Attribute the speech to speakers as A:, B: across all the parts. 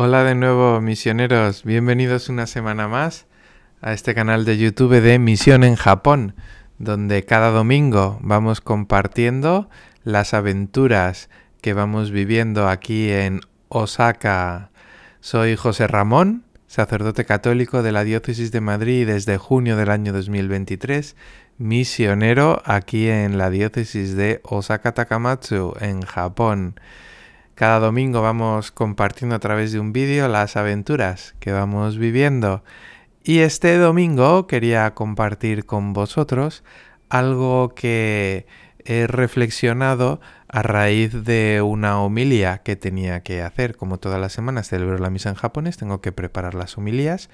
A: Hola de nuevo, misioneros. Bienvenidos una semana más a este canal de YouTube de Misión en Japón, donde cada domingo vamos compartiendo las aventuras que vamos viviendo aquí en Osaka. Soy José Ramón, sacerdote católico de la Diócesis de Madrid desde junio del año 2023, misionero aquí en la Diócesis de Osaka Takamatsu, en Japón. Cada domingo vamos compartiendo a través de un vídeo las aventuras que vamos viviendo. Y este domingo quería compartir con vosotros algo que he reflexionado a raíz de una homilía que tenía que hacer. Como todas las semanas celebro la misa en japonés, tengo que preparar las homilías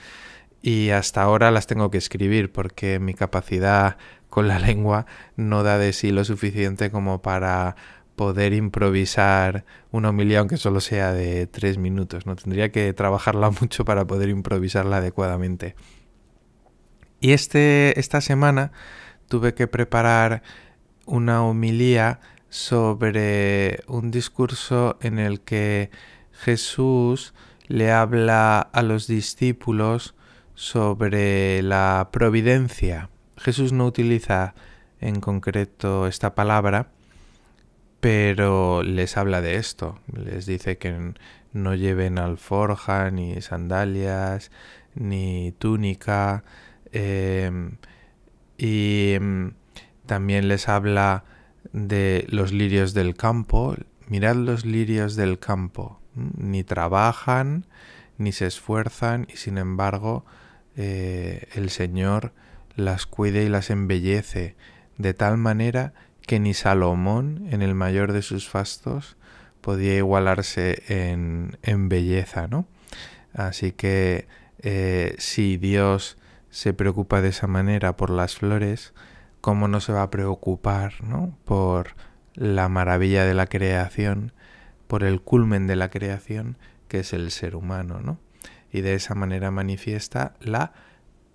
A: y hasta ahora las tengo que escribir porque mi capacidad con la lengua no da de sí lo suficiente como para poder improvisar una homilía aunque solo sea de 3 minutos, ¿no? Tendría que trabajarla mucho para poder improvisarla adecuadamente. Y esta semana tuve que preparar una homilía sobre un discurso en el que Jesús le habla a los discípulos sobre la providencia. Jesús no utiliza en concreto esta palabra, pero les habla de esto. Les dice que no lleven alforja, ni sandalias, ni túnica. Y también les habla de los lirios del campo. Mirad los lirios del campo. Ni trabajan, ni se esfuerzan, y sin embargo el Señor las cuida y las embellece de tal manera que ni Salomón, en el mayor de sus fastos, podía igualarse en belleza, ¿no? Así que si Dios se preocupa de esa manera por las flores, ¿cómo no se va a preocupar, ¿no?, por la maravilla de la creación, por el culmen de la creación, que es el ser humano, ¿no? Y de esa manera manifiesta la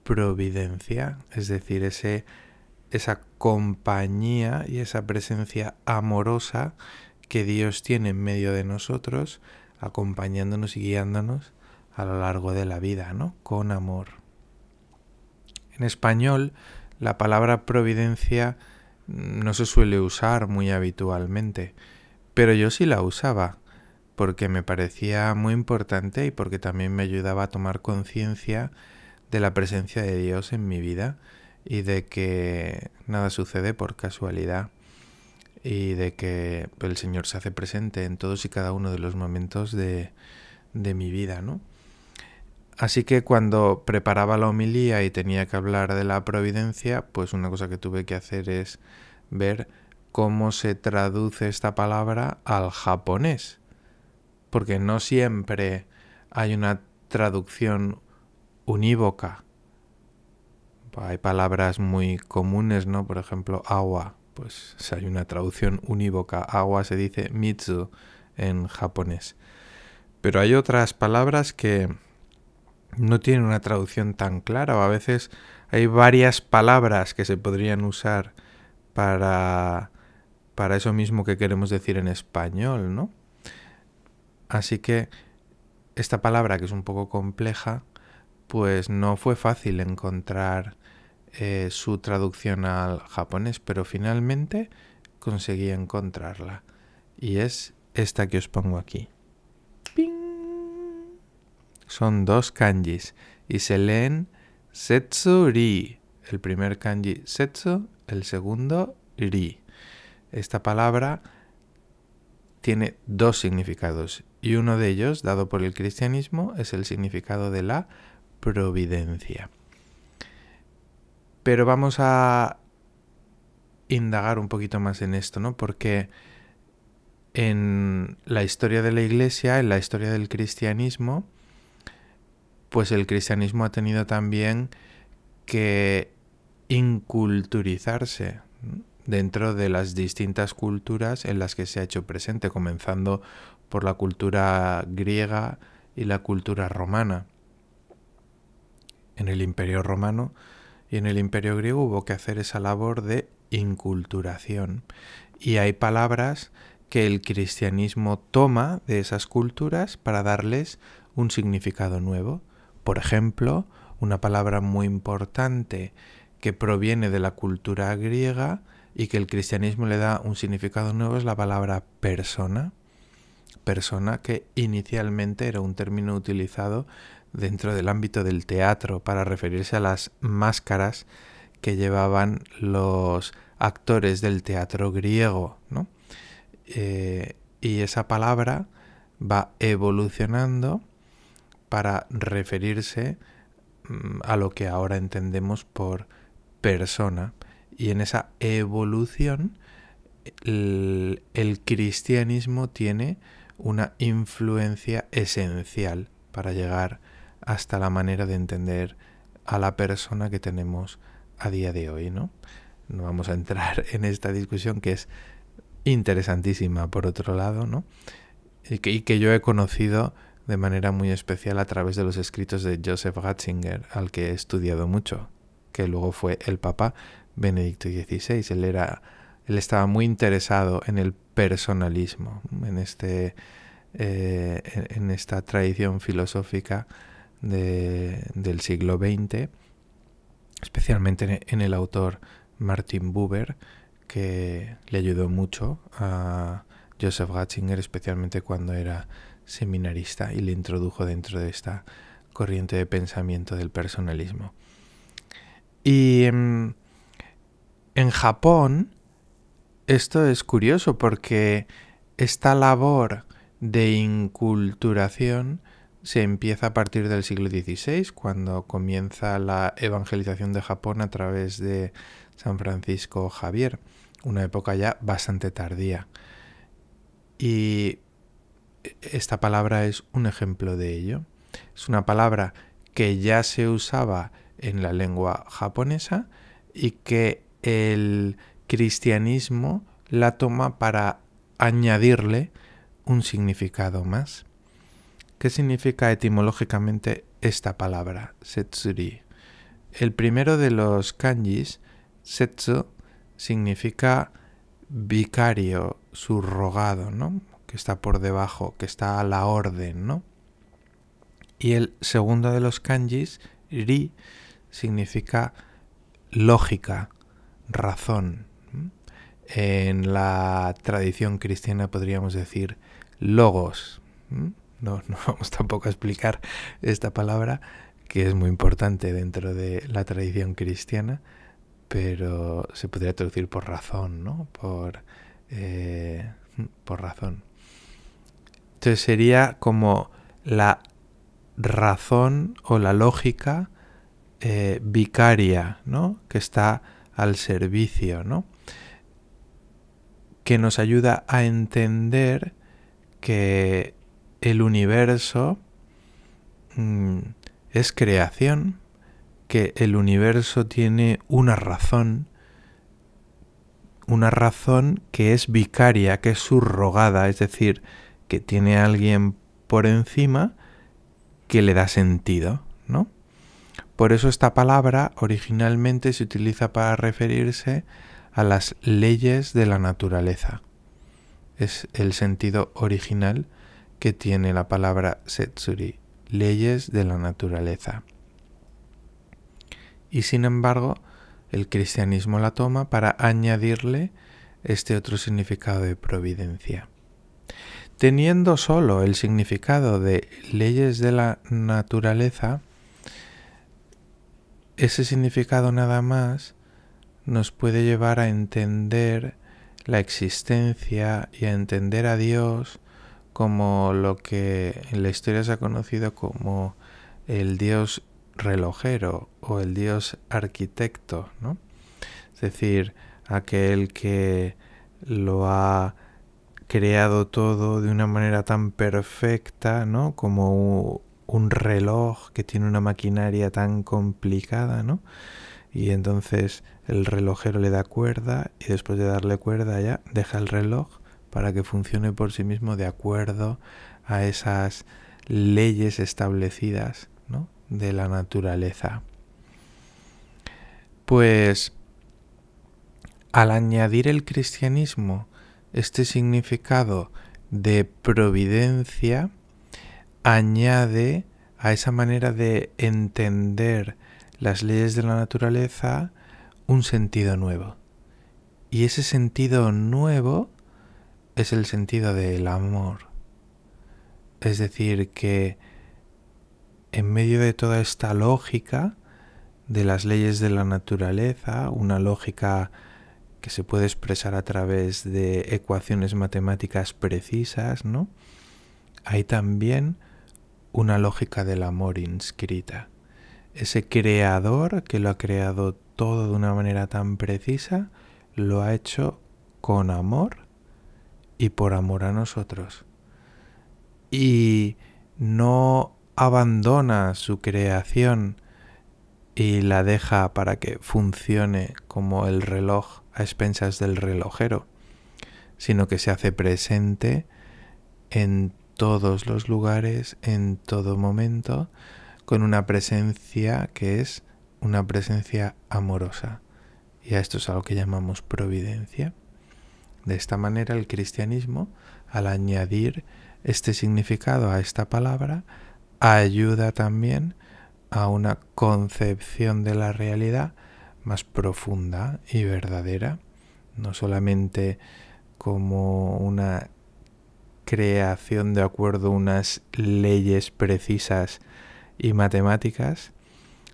A: providencia, es decir, esa compañía y esa presencia amorosa que Dios tiene en medio de nosotros, acompañándonos y guiándonos a lo largo de la vida, ¿no?, con amor. En español, la palabra providencia no se suele usar muy habitualmente, pero yo sí la usaba, porque me parecía muy importante y porque también me ayudaba a tomar conciencia de la presencia de Dios en mi vida y de que nada sucede por casualidad y de que el Señor se hace presente en todos y cada uno de los momentos de mi vida, ¿no? Así que cuando preparaba la homilía y tenía que hablar de la providencia, pues una cosa que tuve que hacer es ver cómo se traduce esta palabra al japonés, porque no siempre hay una traducción unívoca. Hay palabras muy comunes, ¿no? Por ejemplo, agua. Pues hay una traducción unívoca. Agua se dice mitsu en japonés. Pero hay otras palabras que no tienen una traducción tan clara, o a veces hay varias palabras que se podrían usar para eso mismo que queremos decir en español, ¿no? Así que esta palabra, que es un poco compleja, pues no fue fácil encontrar su traducción al japonés, pero finalmente conseguí encontrarla. Y es esta que os pongo aquí. ¡Ping! Son 2 kanjis y se leen setsu ri. El primer kanji setsu, el segundo ri. Esta palabra tiene 2 significados y uno de ellos, dado por el cristianismo, es el significado de la providencia. Pero vamos a indagar un poquito más en esto, ¿no? Porque en la historia de la Iglesia, en la historia del cristianismo, pues el cristianismo ha tenido también que inculturizarse dentro de las distintas culturas en las que se ha hecho presente, comenzando por la cultura griega y la cultura romana. En el Imperio Romano y en el Imperio Griego hubo que hacer esa labor de inculturación. Y hay palabras que el cristianismo toma de esas culturas para darles un significado nuevo. Por ejemplo, una palabra muy importante que proviene de la cultura griega y que el cristianismo le da un significado nuevo es la palabra persona. Persona que inicialmente era un término utilizado dentro del ámbito del teatro para referirse a las máscaras que llevaban los actores del teatro griego, ¿no? Y esa palabra va evolucionando para referirse a lo que ahora entendemos por persona. Y en esa evolución el cristianismo tiene una influencia esencial para llegar hasta la manera de entender a la persona que tenemos a día de hoy, ¿no? No vamos a entrar en esta discusión que es interesantísima por otro lado, ¿no? Y que yo he conocido de manera muy especial a través de los escritos de Joseph Ratzinger, al que he estudiado mucho, que luego fue el Papa Benedicto XVI. Él estaba muy interesado en el personalismo, en esta tradición filosófica del siglo XX, especialmente en el autor Martin Buber, que le ayudó mucho a Joseph Ratzinger, especialmente cuando era seminarista, y le introdujo dentro de esta corriente de pensamiento del personalismo. Y en Japón esto es curioso porque esta labor de inculturación se empieza a partir del siglo XVI, cuando comienza la evangelización de Japón a través de San Francisco Javier, una época ya bastante tardía. Y esta palabra es un ejemplo de ello. Es una palabra que ya se usaba en la lengua japonesa y que el cristianismo la toma para añadirle un significado más. ¿Qué significa etimológicamente esta palabra, setsuri? El primero de los kanjis, setsu, significa vicario, subrogado, ¿no? Que está por debajo, que está a la orden, ¿no? Y el segundo de los kanjis, ri, significa lógica, razón. En la tradición cristiana podríamos decir logos. No vamos tampoco a explicar esta palabra, que es muy importante dentro de la tradición cristiana, pero se podría traducir por razón, ¿no? Por razón. Entonces sería como la razón o la lógica vicaria, ¿no? Que está al servicio, ¿no? Que nos ayuda a entender que el universo es creación, que el universo tiene una razón que es vicaria, que es subrogada, es decir, que tiene a alguien por encima que le da sentido, ¿no? Por eso esta palabra originalmente se utiliza para referirse a las leyes de la naturaleza. Es el sentido original que tiene la palabra setsuri, leyes de la naturaleza. Y sin embargo, el cristianismo la toma para añadirle este otro significado de providencia. Teniendo solo el significado de leyes de la naturaleza, ese significado nada más nos puede llevar a entender la existencia y a entender a Dios como lo que en la historia se ha conocido como el Dios relojero o el Dios arquitecto, ¿no? Es decir, aquel que lo ha creado todo de una manera tan perfecta, ¿no? Como un reloj que tiene una maquinaria tan complicada, ¿no? Y entonces el relojero le da cuerda y después de darle cuerda ya deja el reloj para que funcione por sí mismo de acuerdo a esas leyes establecidas, ¿no? De la naturaleza. Pues al añadir el cristianismo este significado de providencia, añade a esa manera de entender las leyes de la naturaleza un sentido nuevo. Y ese sentido nuevo es el sentido del amor. Es decir, que en medio de toda esta lógica de las leyes de la naturaleza, una lógica que se puede expresar a través de ecuaciones matemáticas precisas, ¿no? Hay también una lógica del amor inscrita. Ese creador que lo ha creado todo de una manera tan precisa, lo ha hecho con amor y por amor a nosotros. Y no abandona su creación y la deja para que funcione como el reloj a expensas del relojero, sino que se hace presente en todos los lugares, en todo momento, con una presencia que es una presencia amorosa. Y a esto es a lo que llamamos providencia. De esta manera el cristianismo, al añadir este significado a esta palabra, ayuda también a una concepción de la realidad más profunda y verdadera, no solamente como una creación de acuerdo a unas leyes precisas y matemáticas,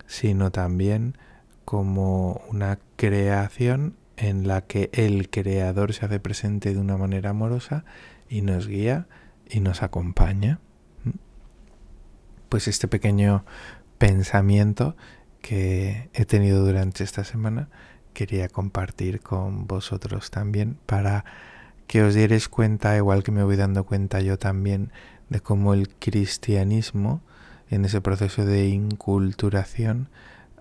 A: sino también como una creación en la que el creador se hace presente de una manera amorosa y nos guía y nos acompaña. Pues este pequeño pensamiento que he tenido durante esta semana quería compartir con vosotros también, para que os dierais cuenta, igual que me voy dando cuenta yo también, de cómo el cristianismo en ese proceso de inculturación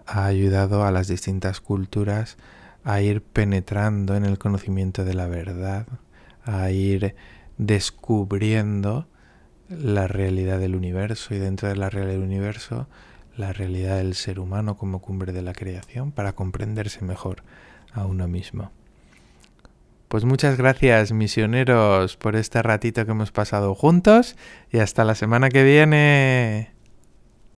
A: ha ayudado a las distintas culturas a ir penetrando en el conocimiento de la verdad, a ir descubriendo la realidad del universo, y dentro de la realidad del universo la realidad del ser humano como cumbre de la creación, para comprenderse mejor a uno mismo. Pues muchas gracias, misioneros, por este ratito que hemos pasado juntos, y hasta la semana que viene.